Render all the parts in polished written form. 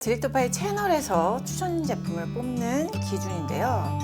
디렉터파이 채널에서 추천 제품을 뽑는 기준인데요.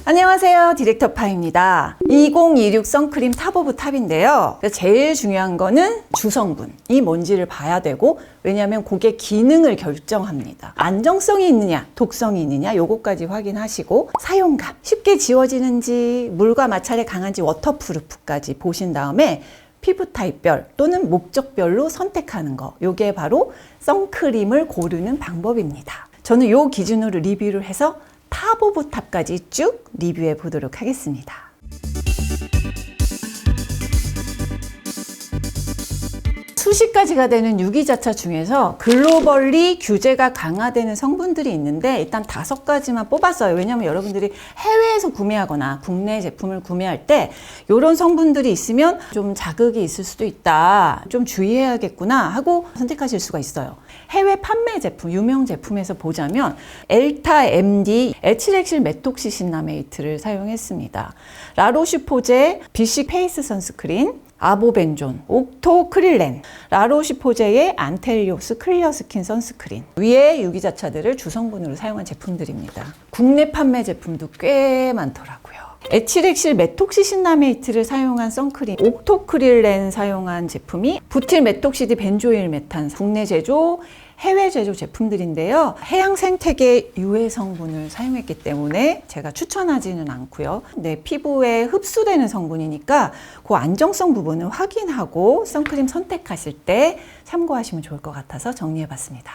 안녕하세요, 디렉터파입니다. 2026 선크림 탑 오브 탑인데요. 제일 중요한 거는 주성분이 뭔지를 봐야 되고, 왜냐하면 그게 기능을 결정합니다. 안정성이 있느냐, 독성이 있느냐, 요거까지 확인하시고, 사용감, 쉽게 지워지는지, 물과 마찰에 강한지, 워터프루프까지 보신 다음에 피부 타입별 또는 목적별로 선택하는 거, 요게 바로 선크림을 고르는 방법입니다. 저는 요 기준으로 리뷰를 해서 탑 오브 탑까지 쭉 리뷰해 보도록 하겠습니다. 수십 가지가 되는 유기자차 중에서 글로벌리 규제가 강화되는 성분들이 있는데 일단 5가지만 뽑았어요. 왜냐하면 여러분들이 해외에서 구매하거나 국내 제품을 구매할 때 이런 성분들이 있으면 좀 자극이 있을 수도 있다, 좀 주의해야겠구나 하고 선택하실 수가 있어요. 해외 판매 제품, 유명 제품에서 보자면 엘타 MD, 에틸엑실 메톡시신나메이트를 사용했습니다. 라로슈포제 BC 페이스 선스크린, 아보벤존, 옥토크릴렌, 라로시포제의 안텔리오스 클리어 스킨 선스크린, 위에 유기자차들을 주성분으로 사용한 제품들입니다. 국내 판매 제품도 꽤 많더라고요. 에틸엑실 메톡시신나메이트를 사용한 선크림, 옥토크릴렌 사용한 제품이 부틸 메톡시디 벤조일 메탄, 국내 제조, 해외 제조 제품들인데요. 해양 생태계 유해 성분을 사용했기 때문에 제가 추천하지는 않고요. 내 피부에 흡수되는 성분이니까 그 안정성 부분을 확인하고 선크림 선택하실 때 참고하시면 좋을 것 같아서 정리해봤습니다.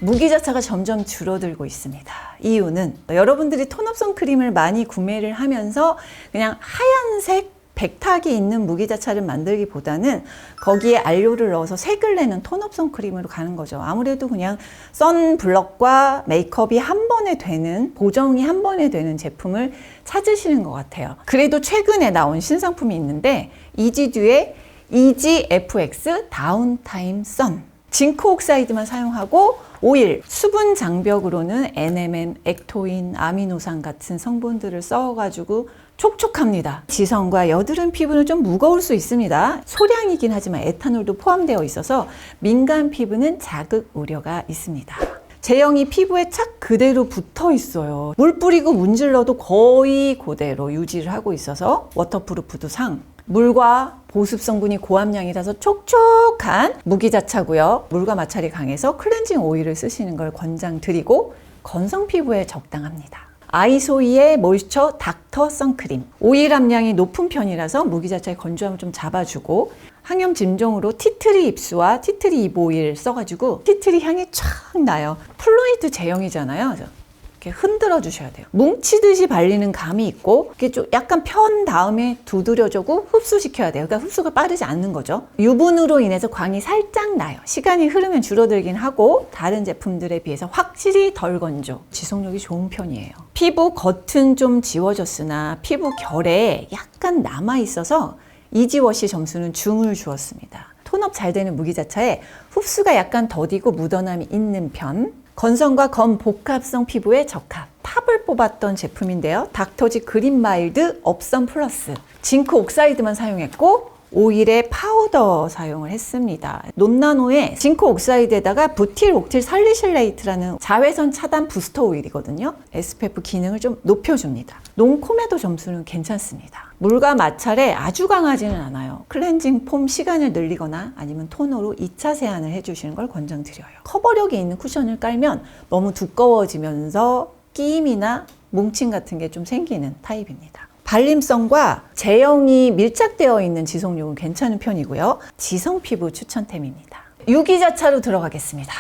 무기자차가 점점 줄어들고 있습니다. 이유는 여러분들이 톤업 선크림을 많이 구매를 하면서 그냥 하얀색 백탁이 있는 무기자차를 만들기보다는 거기에 알료를 넣어서 색을 내는 톤업 선크림으로 가는 거죠. 아무래도 그냥 선블럭과 메이크업이 한 번에 되는, 보정이 한 번에 되는 제품을 찾으시는 것 같아요. 그래도 최근에 나온 신상품이 있는데 이지듀의 EGFX 다운타임 선, 징크 옥사이드만 사용하고 오일, 수분 장벽으로는 NMN, 액토인, 아미노산 같은 성분들을 써가지고 촉촉합니다. 지성과 여드름 피부는 좀 무거울 수 있습니다. 소량이긴 하지만 에탄올도 포함되어 있어서 민감 피부는 자극 우려가 있습니다. 제형이 피부에 착 그대로 붙어 있어요. 물 뿌리고 문질러도 거의 그대로 유지를 하고 있어서 워터프루프도 상, 물과 보습 성분이 고함량이라서 촉촉한 무기자차고요. 물과 마찰이 강해서 클렌징 오일을 쓰시는 걸 권장드리고 건성 피부에 적당합니다. 아이소이의 모이스처 닥터 선크림, 오일 함량이 높은 편이라서 무기자차의 건조함을 좀 잡아주고 항염 진정으로 티트리 ips와 티트리 잎 오일 써가지고 티트리 향이 촥 나요. 플루이드 제형이잖아요. 이렇게 흔들어 주셔야 돼요. 뭉치듯이 발리는 감이 있고 이렇게 좀 약간 편 다음에 두드려주고 흡수시켜야 돼요. 그러니까 흡수가 빠르지 않는 거죠. 유분으로 인해서 광이 살짝 나요. 시간이 흐르면 줄어들긴 하고 다른 제품들에 비해서 확실히 덜 건조, 지속력이 좋은 편이에요. 피부 겉은 좀 지워졌으나 피부 결에 약간 남아있어서 이지워시 점수는 중을 주었습니다. 톤업 잘 되는 무기자차에 흡수가 약간 더디고 묻어남이 있는 편, 건성과 건복합성 피부에 적합, 탑을 뽑았던 제품인데요. 닥터지 그린 마일드 업선 플러스, 징크 옥사이드만 사용했고 오일에 파우더 사용을 했습니다. 논나노의 징크 옥사이드에다가 부틸 옥틸 살리실레이트라는 자외선 차단 부스터 오일이거든요. SPF 기능을 좀 높여줍니다. 농코메도 점수는 괜찮습니다. 물과 마찰에 아주 강하지는 않아요. 클렌징 폼 시간을 늘리거나 아니면 토너로 2차 세안을 해주시는 걸 권장드려요. 커버력이 있는 쿠션을 깔면 너무 두꺼워지면서 끼임이나 뭉침 같은 게 좀 생기는 타입입니다. 발림성과 제형이 밀착되어 있는 지속력은 괜찮은 편이고요. 지성 피부 추천템입니다. 유기자차로 들어가겠습니다.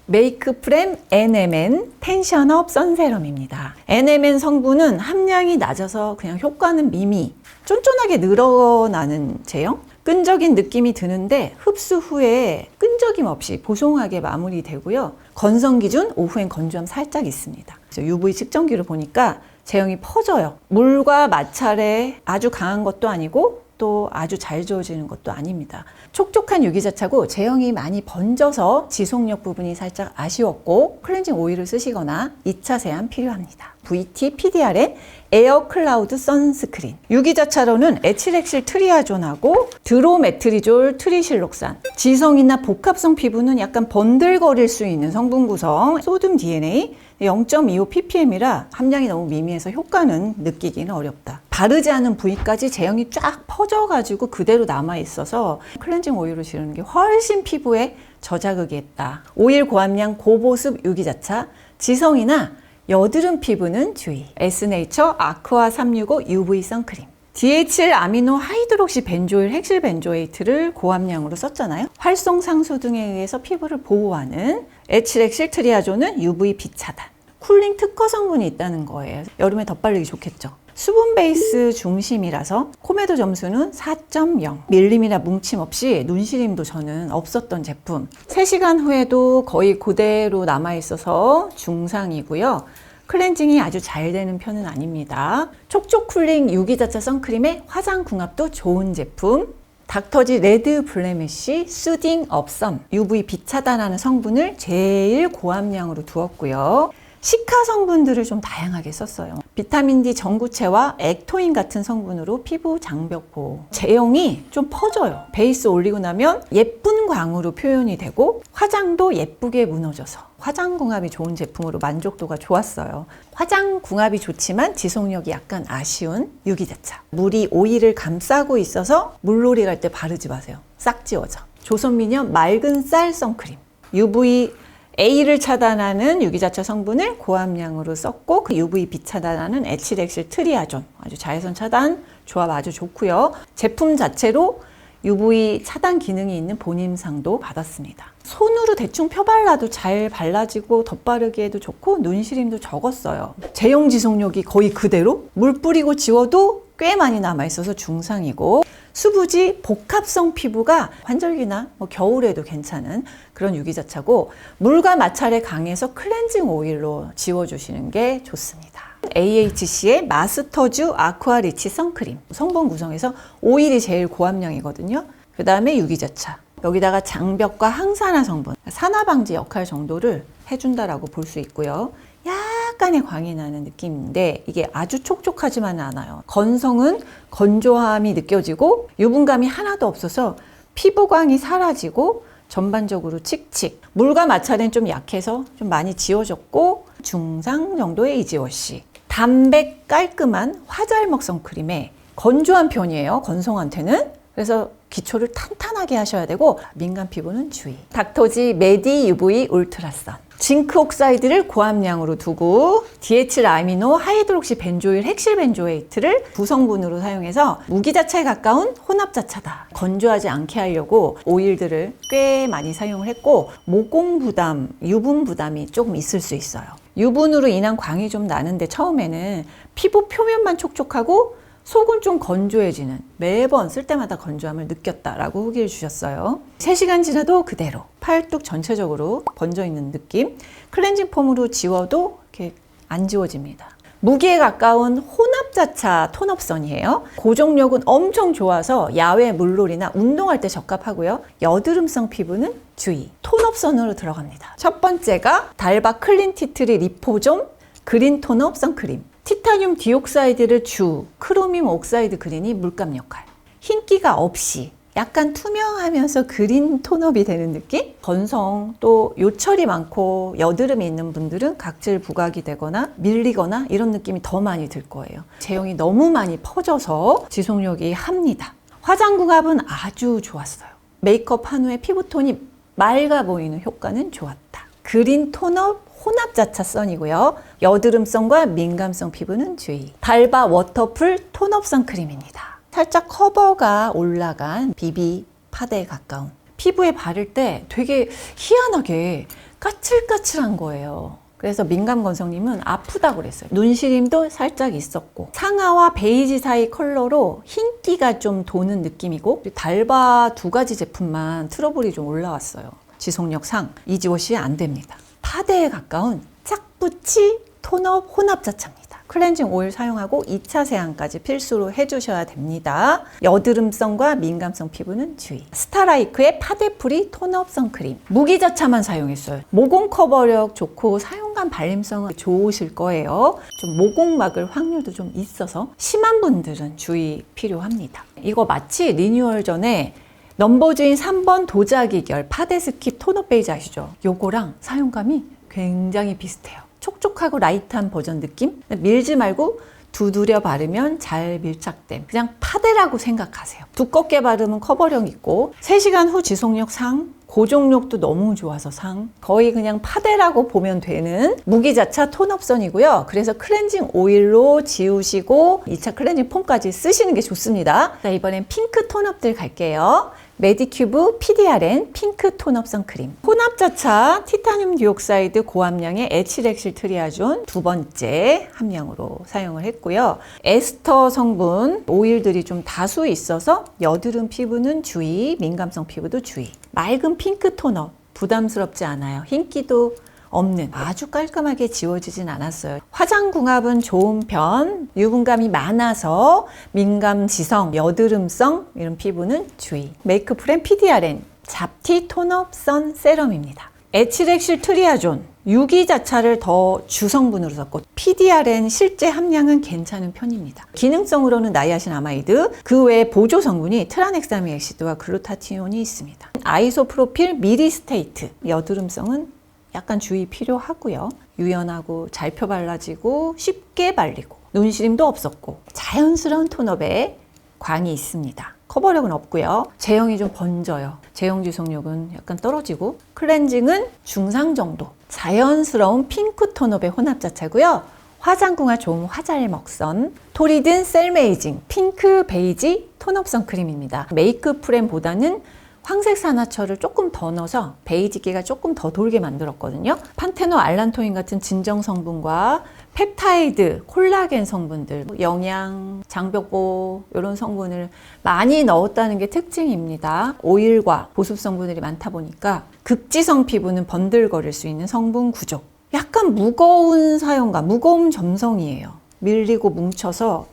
메이크프렘 NMN 텐션업 선세럼입니다. NMN 성분은 함량이 낮아서 그냥 효과는 미미, 쫀쫀하게 늘어나는 제형? 끈적인 느낌이 드는데 흡수 후에 끈적임 없이 보송하게 마무리되고요. 건성 기준 오후엔 건조함 살짝 있습니다. UV 측정기로 보니까 제형이 퍼져요. 물과 마찰에 아주 강한 것도 아니고 또 아주 잘 지워지는 것도 아닙니다. 촉촉한 유기자차고 제형이 많이 번져서 지속력 부분이 살짝 아쉬웠고 클렌징 오일을 쓰시거나 2차 세안 필요합니다. VT PDRN 에어 클라우드 선스크린. 유기자차로는 에틸엑실 트리아존하고 드로메트리졸 트리실록산. 지성이나 복합성 피부는 약간 번들거릴 수 있는 성분 구성. 소듐 DNA 0.25 ppm이라 함량이 너무 미미해서 효과는 느끼기는 어렵다. 바르지 않은 부위까지 제형이 쫙 퍼져가지고 그대로 남아있어서 클렌징 오일로 지르는 게 훨씬 피부에 저자극이 있다. 오일 고함량 고보습 유기자차. 지성이나 여드름 피부는 주의. 에스네이처 아쿠아 365 UV 선크림. DHL 아미노 하이드록시 벤조일 핵실 벤조에이트를 고함량으로 썼잖아요. 활성 상수 등에 의해서 피부를 보호하는 에틸엑실 트리아존은 UV 비 차단. 쿨링 특허 성분이 있다는 거예요. 여름에 덧바르기 좋겠죠. 수분 베이스 중심이라서 코메도 점수는 4.0. 밀림이나 뭉침 없이 눈시림도 저는 없었던 제품. 3시간 후에도 거의 그대로 남아있어서 중상이고요. 클렌징이 아주 잘 되는 편은 아닙니다. 촉촉 쿨링 유기자차 선크림의 화장 궁합도 좋은 제품. 닥터지 레드 블레미쉬 수딩 업선 UV 비 차단하는 성분을 제일 고함량으로 두었고요. 시카 성분들을 좀 다양하게 썼어요. 비타민 D 전구체와 액토인 같은 성분으로 피부 장벽 보호. 제형이 좀 퍼져요. 베이스 올리고 나면 예쁜 광으로 표현이 되고 화장도 예쁘게 무너져서 화장 궁합이 좋은 제품으로 만족도가 좋았어요. 화장 궁합이 좋지만 지속력이 약간 아쉬운 유기자차. 물이 오일을 감싸고 있어서 물놀이 갈 때 바르지 마세요. 싹 지워져. 조선미녀 맑은 쌀 선크림. UV A를 차단하는 유기자차 성분을 고함량으로 썼고 그 UV 비 차단하는 에틸엑실 트리아존 아주 자외선 차단 조합 아주 좋고요. 제품 자체로 UV 차단 기능이 있는 본인상도 받았습니다. 손으로 대충 펴발라도 잘 발라지고 덧바르기에도 좋고 눈시림도 적었어요. 제형 지속력이 거의 그대로 물 뿌리고 지워도 꽤 많이 남아있어서 중상이고 수부지 복합성 피부가 환절기나 겨울에도 괜찮은 그런 유기자차고 물과 마찰에 강해서 클렌징 오일로 지워주시는 게 좋습니다. AHC의 마스터주 아쿠아 리치 선크림. 성분 구성에서 오일이 제일 고함량이거든요. 그 다음에 유기자차. 여기다가 장벽과 항산화 성분, 산화 방지 역할 정도를 해준다라고 볼 수 있고요. 약간의 광이 나는 느낌인데 이게 아주 촉촉하지만은 않아요. 건성은 건조함이 느껴지고 유분감이 하나도 없어서 피부광이 사라지고 전반적으로 칙칙. 물과 마찰은 좀 약해서 좀 많이 지워졌고 중상 정도의 이지워시. 담백 깔끔한 화잘먹 선크림에 건조한 편이에요. 건성한테는. 그래서 기초를 탄탄하게 하셔야 되고 민감 피부는 주의. 닥터지 메디 UV 울트라선. 징크 옥사이드를 고함량으로 두고 DHL 아미노 하이드록시 벤조일 핵실 벤조에이트를 부성분으로 사용해서 무기자차에 가까운 혼합자차다. 건조하지 않게 하려고 오일들을 꽤 많이 사용을 했고 모공 부담, 유분 부담이 조금 있을 수 있어요. 유분으로 인한 광이 좀 나는데 처음에는 피부 표면만 촉촉하고 속은 좀 건조해지는 매번 쓸 때마다 건조함을 느꼈다라고 후기를 주셨어요. 3시간 지나도 그대로 팔뚝 전체적으로 번져있는 느낌. 클렌징 폼으로 지워도 이렇게 안 지워집니다. 무기에 가까운 혼합자차 톤업선이에요. 고정력은 엄청 좋아서 야외 물놀이나 운동할 때 적합하고요. 여드름성 피부는 주의. 톤업선으로 들어갑니다. 첫 번째가 달바 클린 티트리 리포좀 그린 톤업 선크림. 티타늄 디옥사이드를 주, 크로뮴 옥사이드 그린이 물감 역할. 흰기가 없이 약간 투명하면서 그린 톤업이 되는 느낌? 건성 또 요철이 많고 여드름이 있는 분들은 각질 부각이 되거나 밀리거나 이런 느낌이 더 많이 들 거예요. 제형이 너무 많이 퍼져서 지속력이 합니다. 화장 궁합은 아주 좋았어요. 메이크업 한 후에 피부톤이 맑아 보이는 효과는 좋았다. 그린 톤업 혼합자차 선이고요. 여드름성과 민감성 피부는 주의. 달바 워터풀 톤업 선크림입니다. 살짝 커버가 올라간 비비 파데에 가까운. 피부에 바를 때 되게 희한하게 까칠까칠한 거예요. 그래서 민감 건성님은 아프다고 그랬어요. 눈시림도 살짝 있었고 상아와 베이지 사이 컬러로 흰기가 좀 도는 느낌이고 달바 2가지 제품만 트러블이 좀 올라왔어요. 지속력상 이지워시 안 됩니다. 파데에 가까운 짝붙이 톤업 혼합자차입니다. 클렌징 오일 사용하고 2차 세안까지 필수로 해주셔야 됩니다. 여드름성과 민감성 피부는 주의. 스타라이크의 파데프리 톤업 선크림. 무기자차만 사용했어요. 모공 커버력 좋고 사용감 발림성은 좋으실 거예요. 좀 모공 막을 확률도 좀 있어서 심한 분들은 주의 필요합니다. 이거 마치 리뉴얼 전에 넘버주인 3번 도자기 결 파데스킵 톤업 베이지 아시죠? 요거랑 사용감이 굉장히 비슷해요. 촉촉하고 라이트한 버전 느낌? 밀지 말고 두드려 바르면 잘 밀착됨. 그냥 파데라고 생각하세요. 두껍게 바르면 커버력 있고 3시간 후 지속력 상, 고정력도 너무 좋아서 상. 거의 그냥 파데라고 보면 되는 무기자차 톤업선이고요. 그래서 클렌징 오일로 지우시고 2차 클렌징 폼까지 쓰시는 게 좋습니다. 자, 이번엔 핑크 톤업들 갈게요. 메디큐브 PDRN 핑크 톤업 선크림. 혼합자차 티타늄 디옥사이드 고함량의 에치렉실 트리아존 2번째 함량으로 사용을 했고요. 에스터 성분 오일들이 좀 다수 있어서 여드름 피부는 주의, 민감성 피부도 주의. 맑은 핑크 톤업 부담스럽지 않아요. 흰기도 없는 아주 깔끔하게 지워지진 않았어요. 화장궁합은 좋은 편, 유분감이 많아서 민감, 지성, 여드름성 이런 피부는 주의. 메이크프렌 PDRN 잡티 톤업 선 세럼입니다. 에치렉실 트리아존 유기자차를 더 주성분으로 썼고 PDRN 실제 함량은 괜찮은 편입니다. 기능성으로는 나이아신아마이드, 그 외에 보조 성분이 트라넥사미 액시드와 글루타티온이 있습니다. 아이소프로필 미리스테이트, 여드름성은 약간 주의 필요하고요. 유연하고 잘 펴발라지고 쉽게 발리고 눈시림도 없었고 자연스러운 톤업에 광이 있습니다. 커버력은 없고요. 제형이 좀 번져요. 제형 지속력은 약간 떨어지고 클렌징은 중상 정도. 자연스러운 핑크 톤업의 혼합자차고요. 화장궁합 좋은 화잘먹선 토리든 셀메이징 핑크 베이지 톤업 선크림입니다. 메이크프렌보다는 황색 산화철을 조금 더 넣어서 베이지기가 조금 더 돌게 만들었거든요. 판테놀, 알란토인 같은 진정 성분과 펩타이드, 콜라겐 성분들, 영양, 장벽보 이런 성분을 많이 넣었다는 게 특징입니다. 오일과 보습 성분들이 많다 보니까 극지성 피부는 번들거릴 수 있는 성분 구조. 약간 무거운 사용감, 무거운 점성이에요. 밀리고 뭉쳐서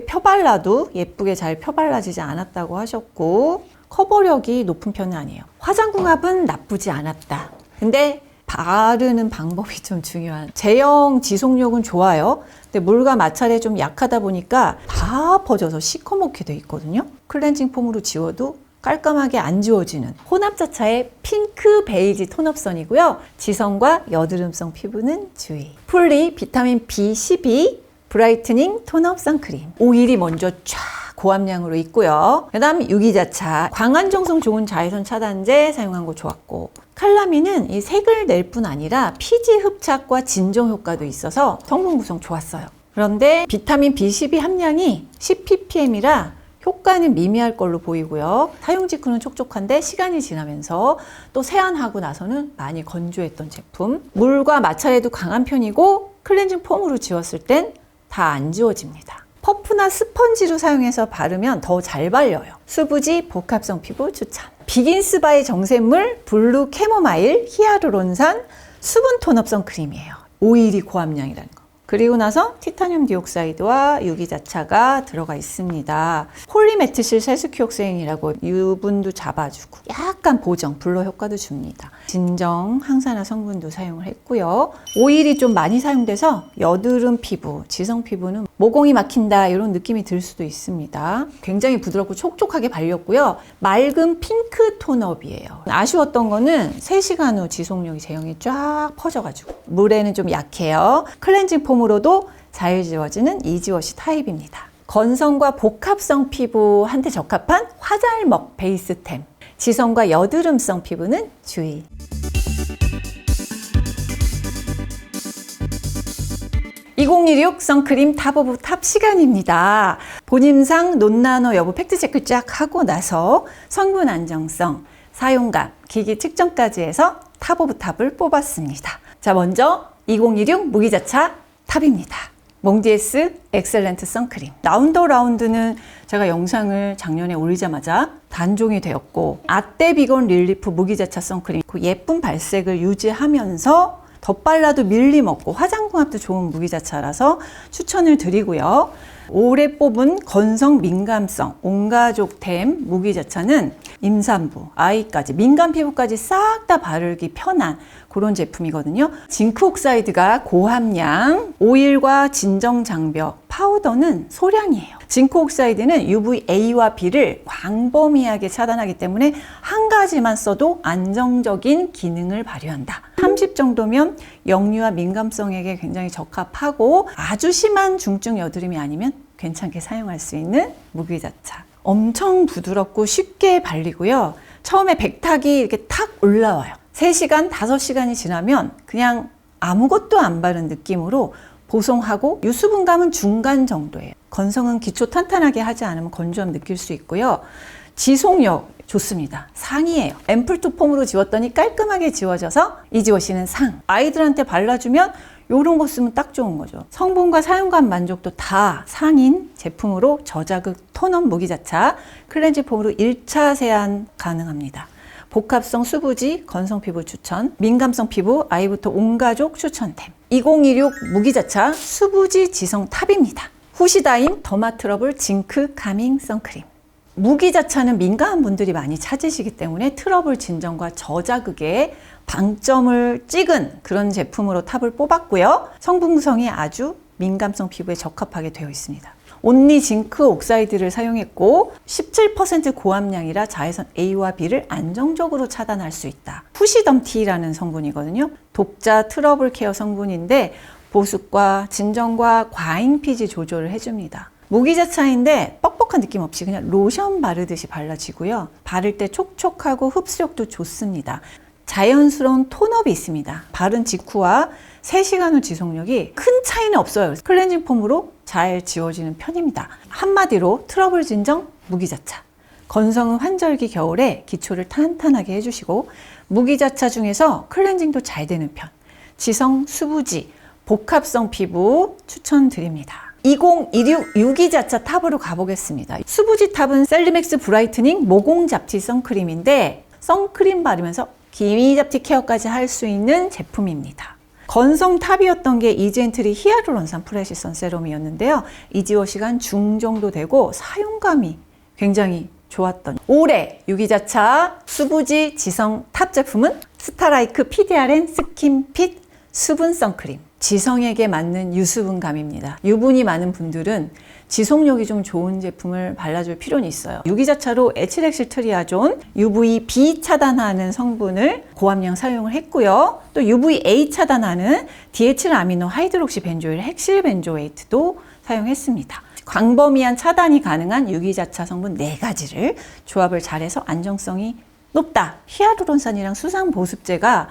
펴발라도 예쁘게 잘 펴발라지지 않았다고 하셨고 커버력이 높은 편은 아니에요. 화장궁합은 나쁘지 않았다. 근데 바르는 방법이 좀 중요한. 제형 지속력은 좋아요. 근데 물과 마찰에 좀 약하다 보니까 다 퍼져서 시커멓게 돼 있거든요. 클렌징 폼으로 지워도 깔끔하게 안 지워지는 혼합자차의 핑크 베이지 톤업선이고요. 지성과 여드름성 피부는 주의. 풀리 비타민 B12 브라이트닝 톤업 선크림. 오일이 먼저 쫙 고함량으로 있고요. 그 다음 유기자차 광안정성 좋은 자외선 차단제 사용한 거 좋았고 칼라민은 이 색을 낼 뿐 아니라 피지 흡착과 진정 효과도 있어서 성분 구성 좋았어요. 그런데 비타민 B12 함량이 10ppm이라 효과는 미미할 걸로 보이고요. 사용 직후는 촉촉한데 시간이 지나면서 또 세안하고 나서는 많이 건조했던 제품. 물과 마찰에도 강한 편이고 클렌징 폼으로 지웠을 땐 다 안 지워집니다. 퍼프나 스펀지로 사용해서 바르면 더 잘 발려요. 수부지 복합성 피부 추천. 비긴스바의 정샘물 블루 캐모마일 히아루론산 수분 톤업 선크림이에요. 오일이 고함량이라는 거. 그리고 나서 티타늄 디옥사이드와 유기자차가 들어가 있습니다. 폴리메트실 세스키옥세인이라고 유분도 잡아주고 약간 보정, 블러 효과도 줍니다. 진정, 항산화 성분도 사용을 했고요. 오일이 좀 많이 사용돼서 여드름 피부, 지성 피부는 모공이 막힌다 이런 느낌이 들 수도 있습니다. 굉장히 부드럽고 촉촉하게 발렸고요. 맑은 핑크 톤업이에요. 아쉬웠던 거는 3시간 후 지속력이 제형이 쫙 퍼져가지고 물에는 좀 약해요. 클렌징 폼으로도 잘 지워지는 이지워시 타입입니다. 건성과 복합성 피부한테 적합한 화잘먹 베이스템. 지성과 여드름성 피부는 주의. (2016) 선크림 탑 오브 탑 시간입니다. 본임상 논나노 여부 팩트체크 쫙 하고 나서 성분 안정성, 사용감, 기기 측정까지 해서 탑 오브 탑을 뽑았습니다. 자, 먼저 2016 무기자차 탑입니다. 몽디에스 엑셀렌트 선크림. 라운드는 제가 영상을 작년에 올리자마자 단종이 되었고 아떼 비건 릴리프 무기자차 선크림 그 예쁜 발색을 유지하면서 덧발라도 밀림 없고 화장궁합도 좋은 무기자차라서 추천을 드리고요. 올해 뽑은 건성 민감성 온가족템 무기자차는 임산부, 아이까지 민감 피부까지 싹 다 바르기 편한 그런 제품이거든요. 징크 옥사이드가 고함량, 오일과 진정 장벽, 파우더는 소량이에요. 징크 옥사이드는 UVA와 B를 광범위하게 차단하기 때문에 한 가지만 써도 안정적인 기능을 발휘한다. 30 정도면 역류와 민감성에게 굉장히 적합하고 아주 심한 중증 여드름이 아니면 괜찮게 사용할 수 있는 무기자차. 엄청 부드럽고 쉽게 발리고요. 처음에 백탁이 이렇게 탁 올라와요. 3시간, 5시간이 지나면 그냥 아무것도 안 바른 느낌으로 보송하고 유수분감은 중간 정도예요. 건성은 기초 탄탄하게 하지 않으면 건조함 느낄 수 있고요. 지속력 좋습니다. 상이에요. 앰플2 폼으로 지웠더니 깔끔하게 지워져서 이지워시는 상. 아이들한테 발라주면 이런 거 쓰면 딱 좋은 거죠. 성분과 사용감 만족도 다 상인 제품으로 저자극 톤업 무기자차 클렌징 폼으로 1차 세안 가능합니다. 복합성 수부지 건성 피부 추천, 민감성 피부 아이부터 온가족 추천템 2016 무기자차 수부지 지성 탑입니다. 후시다임 더마트러블 징크 가밍 선크림. 무기자차는 민감한 분들이 많이 찾으시기 때문에 트러블 진정과 저자극에 방점을 찍은 그런 제품으로 탑을 뽑았고요. 성분 구성이 아주 민감성 피부에 적합하게 되어 있습니다. 온리 징크 옥사이드를 사용했고 17% 고함량이라 자외선 A와 B를 안정적으로 차단할 수 있다. 푸시덤티라는 성분이거든요. 독자 트러블 케어 성분인데 보습과 진정과 과잉 피지 조절을 해줍니다. 무기자차인데 뻑뻑한 느낌 없이 그냥 로션 바르듯이 발라지고요. 바를 때 촉촉하고 흡수력도 좋습니다. 자연스러운 톤업이 있습니다. 바른 직후와 3시간 후 지속력이 큰 차이는 없어요. 클렌징 폼으로 잘 지워지는 편입니다. 한마디로 트러블 진정 무기자차. 건성은 환절기 겨울에 기초를 탄탄하게 해주시고 무기자차 중에서 클렌징도 잘 되는 편. 지성 수부지 복합성 피부 추천드립니다. 2016 유기자차 탑으로 가보겠습니다. 수부지 탑은 셀리맥스 브라이트닝 모공 잡티 선크림인데 선크림 바르면서 기미 잡티 케어까지 할 수 있는 제품입니다. 건성 탑이었던 게 이젠트리 히아루론산 프레시선 세럼이었는데요. 이지워 시간 중 정도 되고 사용감이 굉장히 좋았던 올해 유기자차 수부지 지성 탑 제품은 스타라이크 PDRN 스킨핏 수분 선크림. 지성에게 맞는 유수분감입니다. 유분이 많은 분들은 지속력이 좀 좋은 제품을 발라줄 필요는 있어요. 유기자차로 에치렉실 트리아존, UVB 차단하는 성분을 고함량 사용을 했고요. 또 UVA 차단하는 디에틸 아미노 하이드록시 벤조일 핵실 벤조에이트도 사용했습니다. 광범위한 차단이 가능한 유기자차 성분 4가지를 조합을 잘해서 안정성이 높다. 히아루론산이랑 수상 보습제가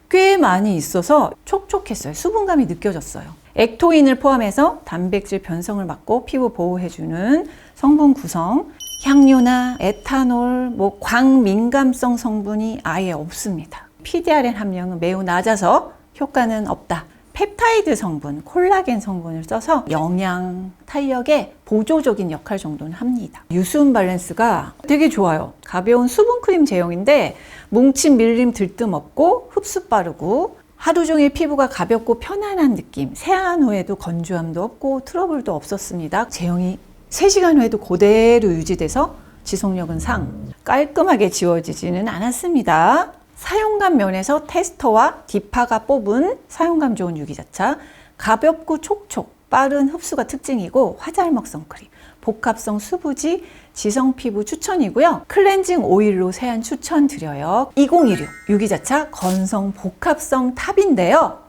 꽤 많이 있어서 촉촉했어요. 수분감이 느껴졌어요. 액토인을 포함해서 단백질 변성을 막고 피부 보호해주는 성분 구성, 향료나 에탄올, 광민감성 성분이 아예 없습니다. PDRN 함량은 매우 낮아서 효과는 없다. 펩타이드 성분, 콜라겐 성분을 써서 영양, 탄력에 보조적인 역할 정도는 합니다. 유수분 밸런스가 되게 좋아요. 가벼운 수분크림 제형인데 뭉침 밀림 들뜸 없고 흡수 빠르고 하루 종일 피부가 가볍고 편안한 느낌. 세안 후에도 건조함도 없고 트러블도 없었습니다. 제형이 3시간 후에도 그대로 유지돼서 지속력은 상. 깔끔하게 지워지지는 않았습니다. 사용감 면에서 테스터와 디파가 뽑은 사용감 좋은 유기자차, 가볍고 촉촉, 빠른 흡수가 특징이고 화잘먹 선크림, 복합성 수부지, 지성 피부 추천이고요. 클렌징 오일로 세안 추천드려요. 2016 유기자차 건성 복합성 탑인데요.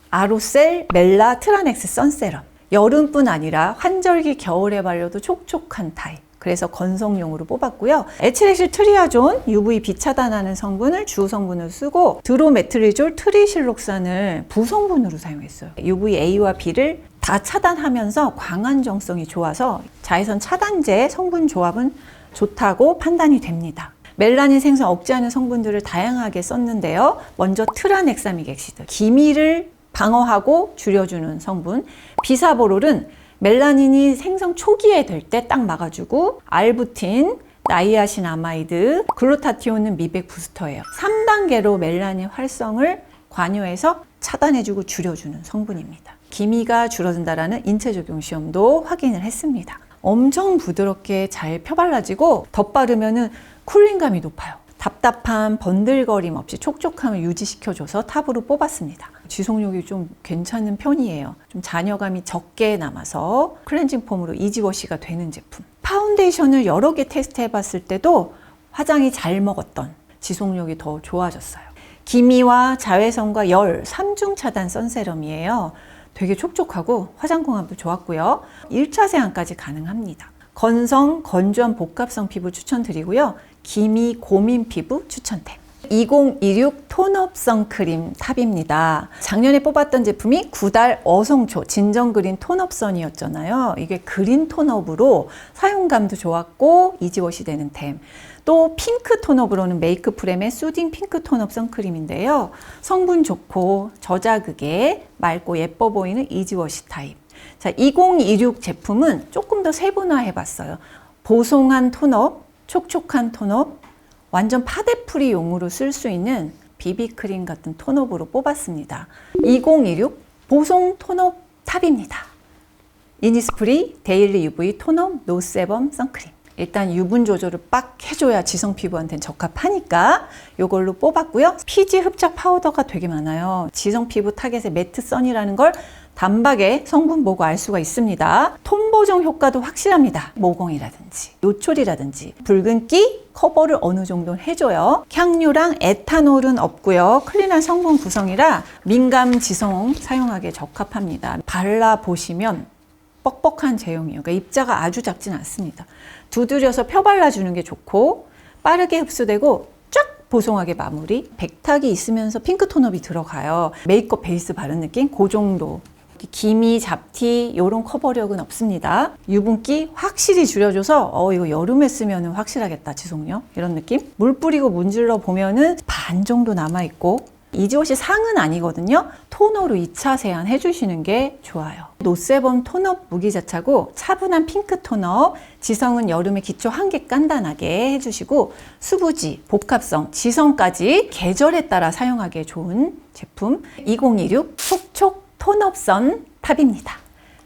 아로셀 멜라 트라넥스 선세럼. 여름뿐 아니라 환절기 겨울에 발려도 촉촉한 타입. 그래서 건성용으로 뽑았고요. 에치렉실 트리아존 UVB 차단하는 성분을 주 성분을 쓰고 드로메트리졸 트리실록산을 부성분으로 사용했어요. UVA와 B를 다 차단하면서 광안정성이 좋아서 자외선 차단제 성분 조합은 좋다고 판단이 됩니다. 멜라닌 생성 억제하는 성분들을 다양하게 썼는데요. 먼저 트라넥사믹 액시드, 기미를 방어하고 줄여주는 성분. 비사보롤은 멜라닌이 생성 초기에 될 때 딱 막아주고, 알부틴, 나이아신아마이드, 글루타티온은 미백 부스터예요. 3단계로 멜라닌 활성을 관여해서 차단해주고 줄여주는 성분입니다. 기미가 줄어든다라는 인체 적용 시험도 확인을 했습니다. 엄청 부드럽게 잘 펴발라지고 덧바르면은 쿨링감이 높아요. 답답한 번들거림 없이 촉촉함을 유지시켜줘서 탑으로 뽑았습니다. 지속력이 좀 괜찮은 편이에요. 좀 잔여감이 적게 남아서 클렌징 폼으로 이지워시가 되는 제품. 파운데이션을 여러 개 테스트 해봤을 때도 화장이 잘 먹었던 지속력이 더 좋아졌어요. 기미와 자외선과 열 3중 차단 선세럼이에요. 되게 촉촉하고 화장궁합도 좋았고요. 1차 세안까지 가능합니다. 건성, 건조한 복합성 피부 추천드리고요. 기미, 고민 피부 추천템. 2026 톤업 선크림 탑입니다. 작년에 뽑았던 제품이 9달 어성초 진정그린 톤업선이었잖아요. 이게 그린 톤업으로 사용감도 좋았고 이지워시 되는 템. 또 핑크 톤업으로는 메이크프렘의 수딩 핑크 톤업 선크림인데요. 성분 좋고 저자극에 맑고 예뻐 보이는 이지워시 타입. 자, 2026 제품은 조금 더 세분화해 봤어요. 보송한 톤업, 촉촉한 톤업, 완전 파데프리용으로 쓸 수 있는 비비크림 같은 톤업으로 뽑았습니다. 2026 보송 톤업 탑입니다. 이니스프리 데일리 UV 톤업 노세범 선크림. 일단 유분 조절을 빡 해줘야 지성 피부한테는 적합하니까 이걸로 뽑았고요. 피지 흡착 파우더가 되게 많아요. 지성 피부 타겟의 매트 선이라는 걸 단박에 성분 보고 알 수가 있습니다. 톤 보정 효과도 확실합니다. 모공이라든지 노출이라든지 붉은기 커버를 어느 정도 해줘요. 향료랑 에탄올은 없고요. 클린한 성분 구성이라 민감 지성 사용하기에 적합합니다. 발라보시면 뻑뻑한 제형이에요. 그러니까 입자가 아주 작진 않습니다. 두드려서 펴발라주는 게 좋고 빠르게 흡수되고 쫙 보송하게 마무리. 백탁이 있으면서 핑크 톤업이 들어가요. 메이크업 베이스 바른 느낌? 그 정도. 기미, 잡티 이런 커버력은 없습니다. 유분기 확실히 줄여줘서 이거 여름에 쓰면 확실하겠다 지속력 이런 느낌. 물 뿌리고 문질러 보면은 반 정도 남아있고 이지워시 상은 아니거든요. 토너로 2차 세안 해주시는 게 좋아요. 노세범 톤업 무기자차고 차분한 핑크 톤업, 지성은 여름에 기초 한 개 간단하게 해주시고 수부지, 복합성, 지성까지 계절에 따라 사용하기에 좋은 제품 2026 촉촉 톤업선 탑입니다.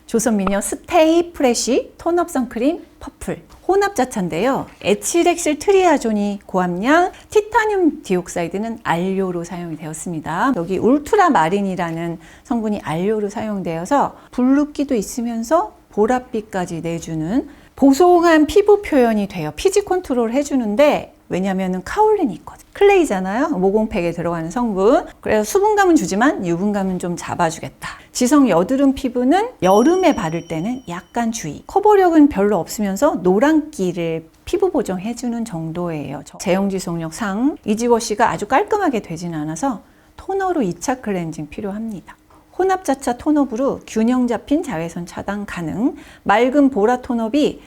조선미녀 스테이 프레쉬 톤업 선크림 퍼플 혼합자차인데요. 에치렉실 트리아존이 고함량, 티타늄 디옥사이드는 알료로 사용이 되었습니다. 여기 울트라 마린이라는 성분이 알료로 사용되어서 붉기도 있으면서 보랏빛까지 내주는 보송한 피부 표현이 돼요. 피지 컨트롤 해주는데 왜냐하면 카올린이 있거든. 클레이잖아요. 모공팩에 들어가는 성분. 그래서 수분감은 주지만 유분감은 좀 잡아주겠다. 지성 여드름 피부는 여름에 바를 때는 약간 주의. 커버력은 별로 없으면서 노란기를 피부 보정해주는 정도예요. 제형 지속력 상 이지워시가 아주 깔끔하게 되지는 않아서 토너로 2차 클렌징 필요합니다. 혼합자차 톤업으로 균형 잡힌 자외선 차단 가능. 맑은 보라 톤업이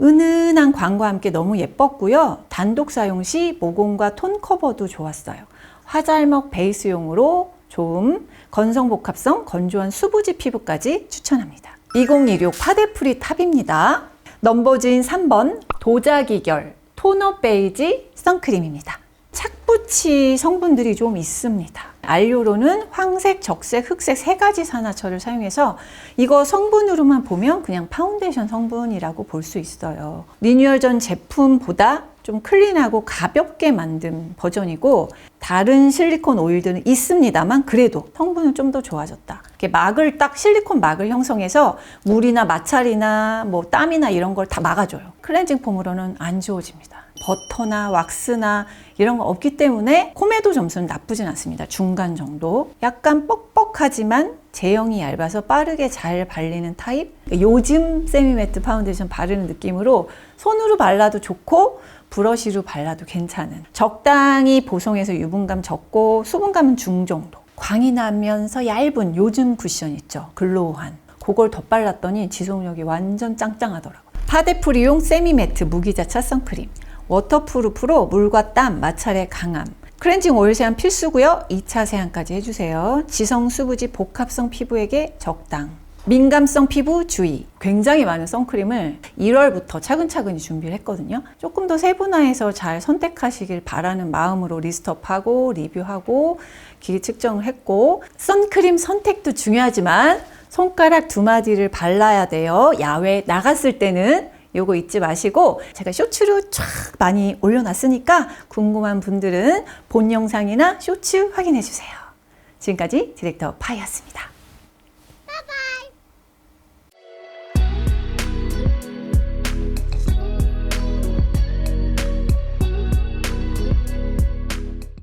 은은한 광과 함께 너무 예뻤고요. 단독 사용 시 모공과 톤 커버도 좋았어요. 화잘먹 베이스용으로 좋음, 건성복합성, 건조한 수부지 피부까지 추천합니다. 2026 파데프리 탑입니다. 넘버즈인 3번 도자기결 톤업 베이지 선크림입니다. 착붙이 성분들이 좀 있습니다. 알료로는 황색, 적색, 흑색 세 가지 산화철을 사용해서 이거 성분으로만 보면 그냥 파운데이션 성분이라고 볼 수 있어요. 리뉴얼 전 제품보다 좀 클린하고 가볍게 만든 버전이고 다른 실리콘 오일들은 있습니다만 그래도 성분은 좀 더 좋아졌다. 이렇게 막을 딱 실리콘 막을 형성해서 물이나 마찰이나 뭐 땀이나 이런 걸 다 막아줘요. 클렌징 폼으로는 안 지워집니다. 버터나 왁스나 이런 거 없기 때문에 코메도 점수는 나쁘진 않습니다. 중간 정도. 약간 뻑뻑하지만 제형이 얇아서 빠르게 잘 발리는 타입. 요즘 세미매트 파운데이션 바르는 느낌으로 손으로 발라도 좋고 브러쉬로 발라도 괜찮은 적당히 보송해서 유분감 적고 수분감은 중정도. 광이 나면서 얇은 요즘 쿠션 있죠. 글로우한. 그걸 덧발랐더니 지속력이 완전 짱짱하더라고요. 파데프리용 세미매트 무기자차 선크림. 워터프루프로 물과 땀, 마찰에 강함. 클렌징 오일 세안 필수고요. 2차 세안까지 해주세요. 지성 수부지 복합성 피부에게 적당. 민감성 피부 주의. 굉장히 많은 선크림을 1월부터 차근차근히 준비를 했거든요. 조금 더 세분화해서 잘 선택하시길 바라는 마음으로 리스트업하고 리뷰하고 기기 측정을 했고, 선크림 선택도 중요하지만 손가락 2마디를 발라야 돼요. 야외 나갔을 때는. 요거 잊지 마시고, 제가 쇼츠로 쫙 많이 올려놨으니까 궁금한 분들은 본 영상이나 쇼츠 확인해 주세요. 지금까지 디렉터 파이였습니다.